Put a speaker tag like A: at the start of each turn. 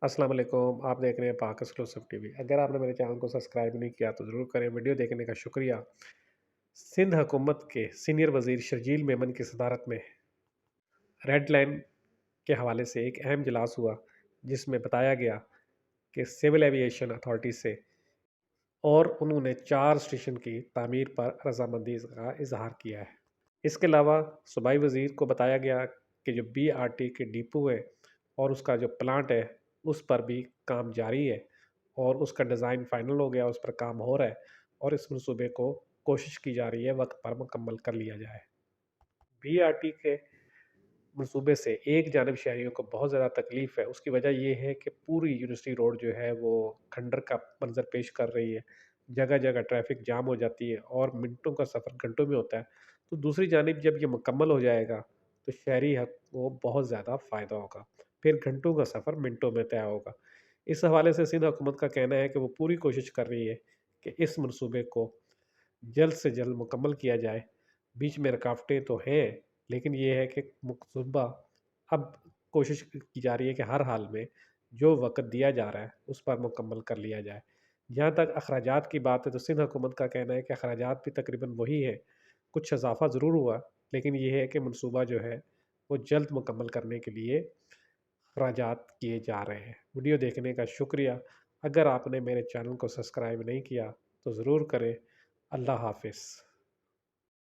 A: السلام علیکم، آپ دیکھ رہے ہیں پاک ایکسکلوسیو ٹی وی۔ اگر آپ نے میرے چینل کو سبسکرائب نہیں کیا تو ضرور کریں، ویڈیو دیکھنے کا شکریہ۔ سندھ حکومت کے سینئر وزیر شرجیل میمن کی صدارت میں ریڈ لائن کے حوالے سے ایک اہم اجلاس ہوا، جس میں بتایا گیا کہ سول ایوییشن اتھارٹی سے اور انہوں نے 4 اسٹیشن کی تعمیر پر رضامندی کا اظہار کیا ہے۔ اس کے علاوہ صوبائی وزیر کو بتایا گیا کہ جو بی آر ٹی کے ڈپو ہے اور اس کا جو پلانٹ ہے اس پر بھی کام جاری ہے اور اس کا ڈیزائن فائنل ہو گیا، اس پر کام ہو رہا ہے اور اس منصوبے کو کوشش کی جا رہی ہے وقت پر مکمل کر لیا جائے۔ بی آر ٹی کے منصوبے سے ایک جانب شہریوں کو بہت زیادہ تکلیف ہے، اس کی وجہ یہ ہے کہ پوری یونیورسٹی روڈ جو ہے وہ کھنڈر کا منظر پیش کر رہی ہے، جگہ جگہ ٹریفک جام ہو جاتی ہے اور منٹوں کا سفر گھنٹوں میں ہوتا ہے۔ تو دوسری جانب جب یہ مکمل ہو جائے گا تو شہری حق کو بہت زیادہ فائدہ ہوگا، پھر گھنٹوں کا سفر منٹوں میں طے ہوگا۔ اس حوالے سے سندھ حکومت کا کہنا ہے کہ وہ پوری کوشش کر رہی ہے کہ اس منصوبے کو جلد سے جلد مکمل کیا جائے۔ بیچ میں رکاوٹیں تو ہیں، لیکن یہ ہے کہ منصوبہ اب کوشش کی جا رہی ہے کہ ہر حال میں جو وقت دیا جا رہا ہے اس پر مکمل کر لیا جائے۔ جہاں تک اخراجات کی بات ہے تو سندھ حکومت کا کہنا ہے کہ اخراجات بھی تقریباً وہی ہے، کچھ اضافہ ضرور ہوا، لیکن یہ ہے کہ منصوبہ جو ہے وہ جلد مکمل کرنے کے لیے اخراجات کیے جا رہے ہیں۔ ویڈیو دیکھنے کا شکریہ۔ اگر آپ نے میرے چینل کو سبسکرائب نہیں کیا تو ضرور کریں۔ اللہ حافظ۔